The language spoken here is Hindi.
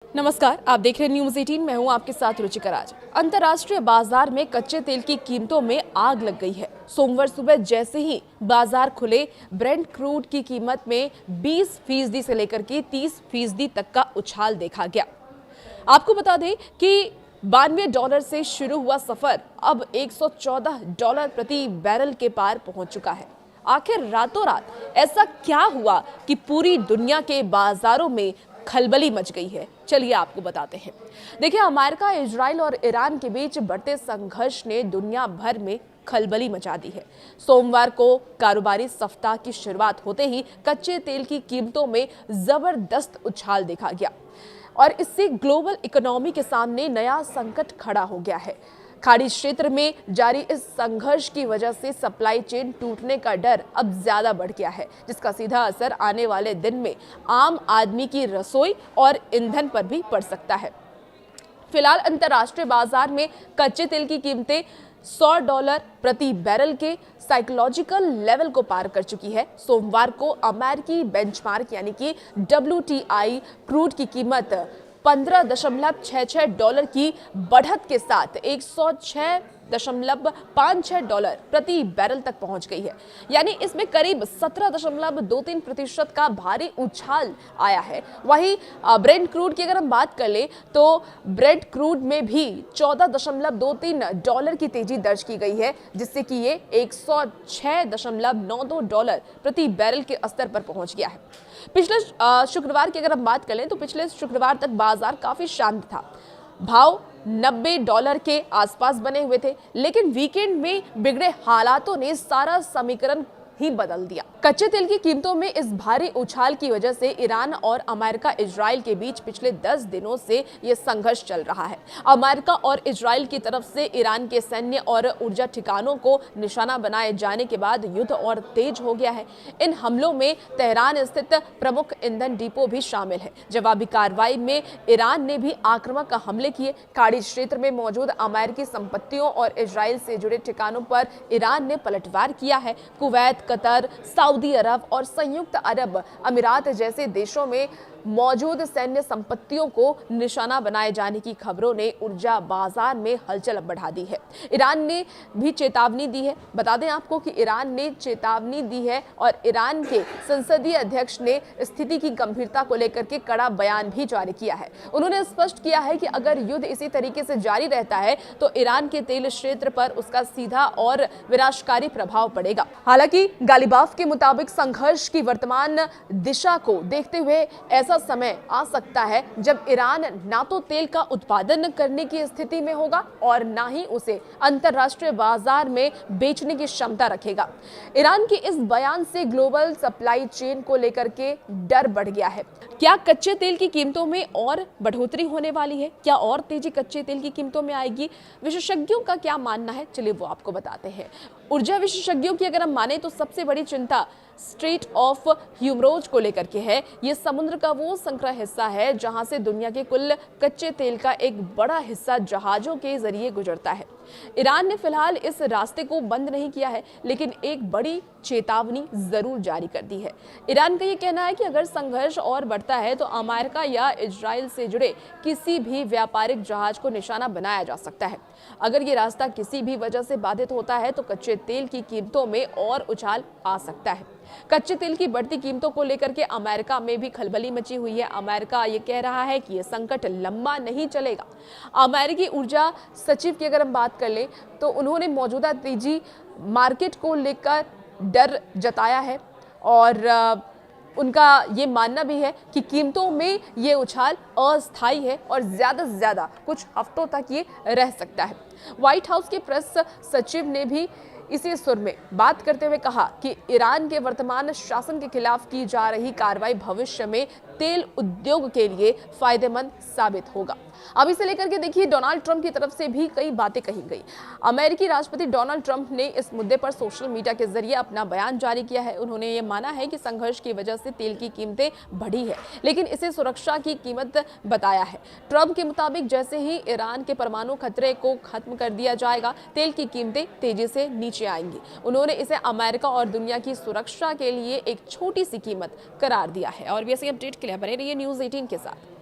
नमस्कार, आप देख रहे हैं न्यूज 18। मैं हूं आपके साथ रुचिका राज। अंतर्राष्ट्रीय बाजार में कच्चे तेल की कीमतों में आग लग गई है। सोमवार सुबह जैसे ही बाजार खुले, ब्रेंट क्रूड की कीमत में 20% से लेकर के 30% तक का उछाल देखा गया। आपको बता दें कि $92 से शुरू हुआ सफर अब $114 प्रति बैरल के पार पहुंच चुका है। आखिर रातों रात ऐसा क्या हुआ कि पूरी दुनिया के बाजारों में खलबली मच गई है? चलिए आपको बताते हैं। देखिए, अमेरिका, इजराइल और ईरान के बीच बढ़ते संघर्ष ने दुनिया भर में खलबली मचा दी है। सोमवार को कारोबारी सप्ताह की शुरुआत होते ही कच्चे तेल की कीमतों में जबरदस्त उछाल देखा गया और इससे ग्लोबल इकोनॉमी के सामने नया संकट खड़ा हो गया है। खाड़ी क्षेत्र में जारी इस संघर्ष की वजह से सप्लाई चेन टूटने का डर अब ज्यादा बढ़ गया है, जिसका सीधा असर आने वाले दिन में आम आदमी की रसोई और ईंधन पर भी पड़ सकता है। फिलहाल अंतर्राष्ट्रीय बाजार में कच्चे तेल की कीमतें $100 प्रति बैरल के साइकोलॉजिकल लेवल को पार कर चुकी है। सोमवार को अमेरिकी बेंचमार्क यानी कि WTI क्रूड की कीमत $15.66 की बढ़त के साथ $106.56 प्रति बैरल तक पहुंच गई है। यानी इसमें करीब 17.23% का भारी उछाल आया है। वहीं ब्रेंट क्रूड की अगर हम बात कर ले तो ब्रेंट क्रूड में भी $14.23 की तेजी दर्ज की गई है, जिससे कि ये $106.92 प्रति बैरल के स्तर पर पहुंच गया है। पिछले शुक्रवार की अगर हम बात करें तो पिछले शुक्रवार तक बाजार काफी शांत था। भाव $90 के आसपास बने हुए थे, लेकिन वीकेंड में बिगड़े हालातों ने सारा समीकरण ही बदल दिया। कच्चे तेल की कीमतों में इस भारी उछाल की वजह से ईरान और अमेरिका इजराइल के बीच पिछले 10 दिनों से यह संघर्ष चल रहा है। अमेरिका और इजराइल की तरफ से ईरान के सैन्य और ऊर्जा ठिकानों को निशाना बनाए जाने के बाद युद्ध और तेज हो गया है। इन हमलों में तेहरान स्थित प्रमुख ईंधन डिपो भी शामिल है। जवाबी कार्रवाई में ईरान ने भी आक्रामक हमले किए। खाड़ी क्षेत्र में मौजूद अमेरिकी संपत्तियों और इजराइल से जुड़े ठिकानों पर ईरान ने पलटवार किया है। कुवैत, कतर, सऊदी अरब और संयुक्त अरब अमीरात जैसे देशों में मौजूद सैन्य संपत्तियों को निशाना बनाए जाने की खबरों ने ऊर्जा बाजार में हलचल बढ़ा दी है। ईरान ने भी चेतावनी दी है। बता दें आपको कि ईरान ने चेतावनी दी है और ईरान के संसदीय अध्यक्ष ने स्थिति की गंभीरता को लेकर के कड़ा बयान भी जारी किया है। उन्होंने स्पष्ट किया है कि अगर युद्ध इसी तरीके से जारी रहता है तो ईरान के तेल क्षेत्र पर उसका सीधा और विनाशकारी प्रभाव पड़ेगा। हालांकि गालिबाफ के मुताबिक संघर्ष की वर्तमान दिशा को देखते हुए ऐसा समय आ सकता है जब ईरान ना तो तेल का उत्पादन करने की स्थिति में होगा और ना ही उसे अंतर्राष्ट्रीय बाजार में बेचने की क्षमता रखेगा। ईरान के इस बयान से ग्लोबल सप्लाई चेन को लेकर के डर बढ़ गया है। क्या कच्चे तेल की कीमतों में और बढ़ोतरी होने वाली है? क्या और तेजी कच्चे तेल की कीमतों में आएगी? विशेषज्ञों का क्या मानना है, चलिए वो आपको बताते हैं। ऊर्जा विशेषज्ञों की अगर हम माने तो सबसे बड़ी चिंता स्ट्रेट ऑफ ह्यूमरोज को लेकर के है। ये समुद्र का वो संकरा हिस्सा है जहां से दुनिया के कुल कच्चे तेल का एक बड़ा हिस्सा जहाजों के जरिए गुजरता है। ईरान ने फिलहाल इस रास्ते को बंद नहीं किया है, लेकिन एक बड़ी चेतावनी जरूर जारी कर दी है। ईरान का ये कहना है कि अगर संघर्ष और बढ़ता है तो अमेरिका या इजराइल से जुड़े किसी भी व्यापारिक जहाज को निशाना बनाया जा सकता है। अगर ये रास्ता किसी भी वजह से बाधित होता है तो कच्चे तेल की कीमतों में और उछाल आ सकता है। कच्चे तेल की बढ़ती कीमतों को लेकर के अमेरिका में भी खलबली मची हुई है। अमेरिका ये कह रहा है कि ये संकट लंबा नहीं चलेगा। अमेरिकी ऊर्जा सचिव की अगर हम बात कर ले तो उन्होंने मौजूदा तेजी मार्केट को लेकर डर जताया है और उनका ये मानना भी है कि कीमतों में ये उछाल अस्थायी है और ज्यादा से ज्यादा कुछ हफ्तों तक ये रह सकता है। व्हाइट हाउस के प्रेस सचिव ने भी इसी सुर में बात करते हुए कहा कि ईरान के वर्तमान शासन के खिलाफ की जा रही कार्रवाई भविष्य में तेल उद्योग के लिए फायदेमंद साबित होगा। अब इसे लेकर के देखिए, डोनाल्ड ट्रंप की तरफ से भी कई बातें कही गई। अमेरिकी राष्ट्रपति डोनाल्ड ट्रंप ने इस मुद्दे पर सोशल मीडिया के जरिए अपना बयान जारी किया है। उन्होंने ये माना है कि संघर्ष की वजह से तेल की कीमतें बढ़ी है, लेकिन इसे सुरक्षा की कीमत बताया है। ट्रंप के मुताबिक जैसे ही ईरान के परमाणु खतरे को खत्म कर दिया जाएगा, तेल की कीमतें तेजी से नीचे आएंगी। उन्होंने इसे अमेरिका और दुनिया की सुरक्षा के लिए एक छोटी सी कीमत करार दिया है। और भी ऐसी अपडेट के लिए बने रहिए न्यूज़ 18 के साथ।